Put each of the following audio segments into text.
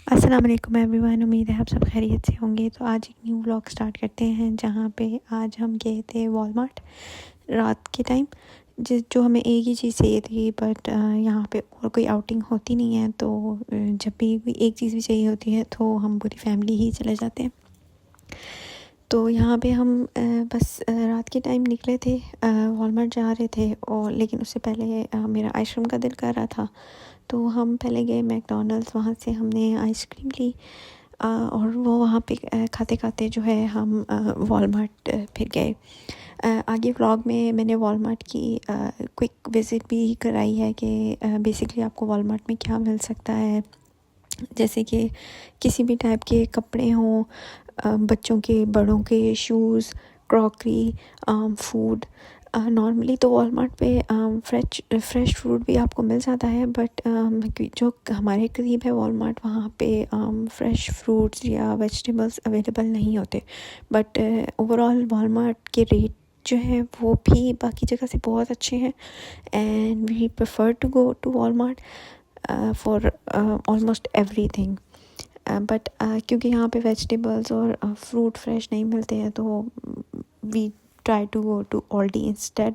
अस्सलाम वालेकुम एवरीवन। उम्मीद है आप सब खैरियत से होंगे। तो आज एक न्यू व्लॉग स्टार्ट करते हैं, जहाँ पे आज हम गए थे वॉलमार्ट रात के टाइम। जो हमें एक ही चीज़ चाहिए थी, बट यहाँ पे और कोई आउटिंग होती नहीं है, तो जब भी कोई एक चीज़ भी चाहिए होती है तो हम पूरी फैमिली ही चले जाते हैं। तो यहाँ पे हम बस रात के टाइम निकले थे, वॉलमार्ट जा रहे थे, और लेकिन उससे पहले मेरा आइसक्रीम का दिल कर रहा था, तो हम पहले गए मैकडॉनल्ड्स। वहाँ से हमने आइसक्रीम ली, और वो वहाँ पे खाते खाते जो है हम वॉलमार्ट फिर गए। आगे व्लॉग में मैंने वॉलमार्ट की क्विक विज़िट भी कराई है कि बेसिकली आपको वॉलमार्ट में क्या मिल सकता है, जैसे कि किसी भी टाइप के कपड़े हों, बच्चों के बड़ों के शूज़, क्रॉकरी, फूड। नॉर्मली तो वॉलमार्ट पे फ्रेश फ्रूट भी आपको मिल जाता है, बट जो हमारे करीब है वॉलमार्ट, वहाँ पे फ्रेश फ्रूट्स या वेजिटेबल्स अवेलेबल नहीं होते। बट ओवरऑल वॉलमार्ट के रेट जो है वो भी बाकी जगह से बहुत अच्छे हैं, and we prefer to go to Walmart for almost everything. But क्योंकि यहाँ पे वेजिटेबल्स और फ्रूट फ्रेश नहीं मिलते हैं, तो we try to go to Aldi instead.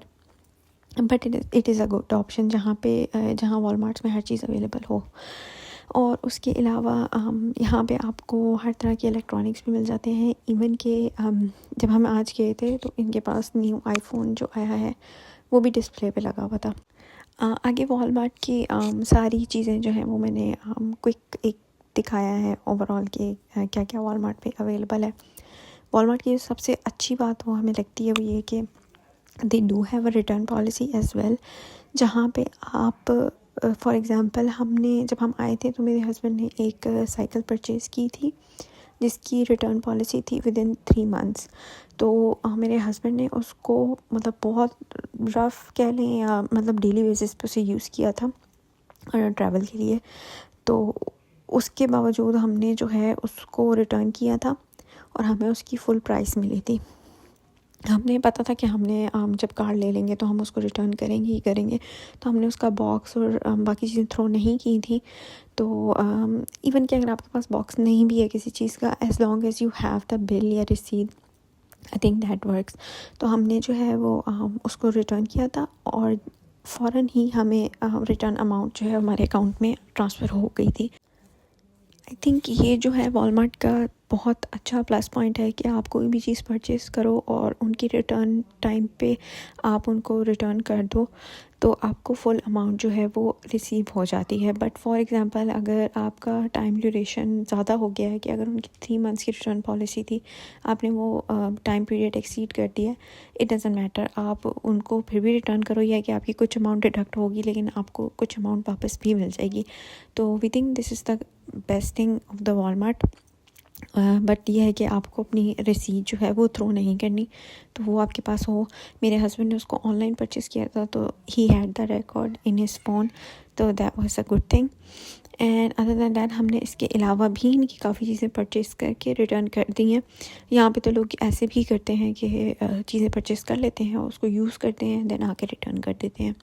But it is a good option जहाँ वॉलमार्ट्स में हर चीज़ अवेलेबल हो। और उसके अलावा यहाँ पे आपको हर तरह के इलेक्ट्रॉनिक्स भी मिल जाते हैं। इवन के जब हम आज गए थे तो इनके पास न्यू आईफोन जो आया है वो भी डिस्प्ले पे लगा हुआ था। आगे वॉलमार्ट की सारी चीज़ें जो हैं वो मैंने क्विक एक दिखाया है ओवरऑल के क्या क्या वॉलमार्ट पे अवेलेबल है। वॉलमार्ट की सबसे अच्छी बात वो हमें लगती है वो ये कि they do have a return policy as well, जहाँ पे आप फॉर एग्ज़ाम्पल जब हम आए थे तो मेरे हस्बैंड ने एक साइकिल परचेज़ की थी जिसकी रिटर्न पॉलिसी थी विद इन 3 मंथ्स। तो मेरे हस्बैंड ने उसको मतलब बहुत रफ़ कह लें या मतलब डेली बेसिस पे उसे यूज़ किया था ट्रैवल के लिए। तो उसके बावजूद हमने जो है उसको रिटर्न किया था और हमें उसकी फ़ुल प्राइस मिली थी। हमने पता था कि हमने जब कार ले लेंगे तो हम उसको रिटर्न करेंगे ही करेंगे, तो हमने उसका बॉक्स और बाकी चीज़ें थ्रो नहीं की थी। तो इवन कि अगर आपके पास बॉक्स नहीं भी है किसी चीज़ का, as long as you have the bill या receipt, I think that works. तो हमने जो है वो उसको रिटर्न किया था, और फ़ौरन ही हमें रिटर्न अमाउंट जो है हमारे अकाउंट में ट्रांसफ़र हो गई थी। आई थिंक ये जो है वॉलमार्ट का बहुत अच्छा प्लस पॉइंट है कि आप कोई भी चीज़ परचेज़ करो और उनकी रिटर्न टाइम पे आप उनको रिटर्न कर दो, तो आपको फुल अमाउंट जो है वो रिसीव हो जाती है। बट फॉर एग्ज़ाम्पल अगर आपका टाइम ड्यूरेशन ज़्यादा हो गया है, कि अगर उनकी 3 मंथ्स की रिटर्न पॉलिसी थी, आपने वो टाइम पीरियड एक्सीड कर दिया, इट डज़न्ट मैटर, आप उनको फिर भी रिटर्न करो, या कि आपकी कुछ अमाउंट डिडक्ट होगी लेकिन आपको कुछ अमाउंट वापस भी मिल जाएगी। तो we think this is the best thing of the Walmart. But ये है कि आपको अपनी रिसीट जो है वो थ्रो नहीं करनी, तो वो आपके पास हो। मेरे हस्बैंड ने उसको ऑनलाइन परचेज़ किया था, तो he had the record in his phone, तो that was a good thing. And other than that हमने इसके अलावा भी इनकी काफ़ी चीज़ें परचेज़ करके रिटर्न कर दी हैं। यहाँ पे तो लोग ऐसे भी करते हैं कि चीज़ें परचेज़ कर लेते हैं, उसको यूज़ करते हैं, देन आके रिटर्न कर देते हैं।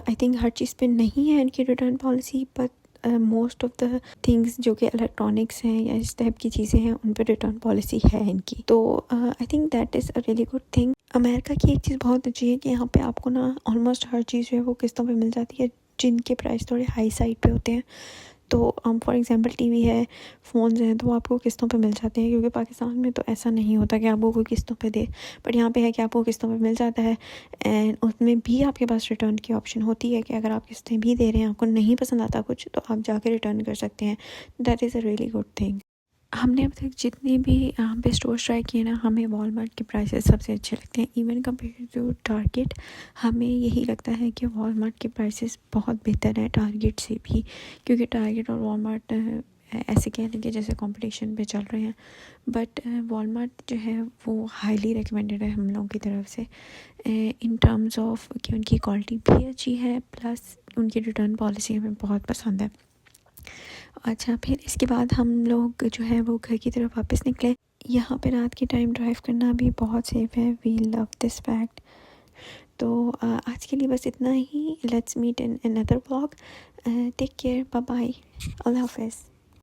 आई थिंक हर चीज़ पे नहीं है इनकी return policy, but most of the things जो कि इलेक्ट्रॉनिक्स हैं या इस टाइप की चीज़ें हैं, उन पर रिटर्न पॉलिसी है इनकी। तो आई think that is a really good thing. America की एक चीज़ बहुत अच्छी है कि यहाँ पे आपको ना ऑलमोस्ट हर चीज़ जो है वो किस्तों पे मिल जाती है, जिनके प्राइस थोड़े हाई साइड पे होते हैं। तो फॉर एग्ज़ाम्पल टीवी है, फ़ोन्स हैं, तो वो आपको किस्तों पे मिल जाते हैं, क्योंकि पाकिस्तान में तो ऐसा नहीं होता कि आपको कोई किस्तों पे दे, बट यहाँ पे है कि आपको किस्तों पे मिल जाता है। एंड उसमें भी आपके पास रिटर्न की ऑप्शन होती है कि अगर आप किस्तें भी दे रहे हैं, आपको नहीं पसंद आता कुछ, तो आप जाके रिटर्न कर सकते हैं। That is a really good thing. हमने अब तक जितने भी यहाँ पे स्टोर्स ट्राई किए ना, हमें वॉलमार्ट के प्राइसेस सबसे अच्छे लगते हैं, इवन कंपेयर टू टारगेट। हमें यही लगता है कि वॉलमार्ट के प्राइसेस बहुत बेहतर है टारगेट से भी, क्योंकि टारगेट और वॉलमार्ट ऐसे कह लेंगे जैसे कंपटीशन पे चल रहे हैं, बट वॉलमार्ट जो है वो हाईली रिकमेंडेड है हम लोगों की तरफ से, इन टर्म्स ऑफ कि उनकी क्वालिटी भी अच्छी है, प्लस उनकी रिटर्न पॉलिसी हमें बहुत पसंद है। अच्छा, फिर इसके बाद हम लोग जो है वो घर की तरफ वापस निकले। यहाँ पे रात के टाइम ड्राइव करना भी बहुत सेफ़ है, वी लव दिस फैक्ट। तो आज के लिए बस इतना ही। Let's meet in another vlog. Take care, bye bye, अल्लाह हाफिज़।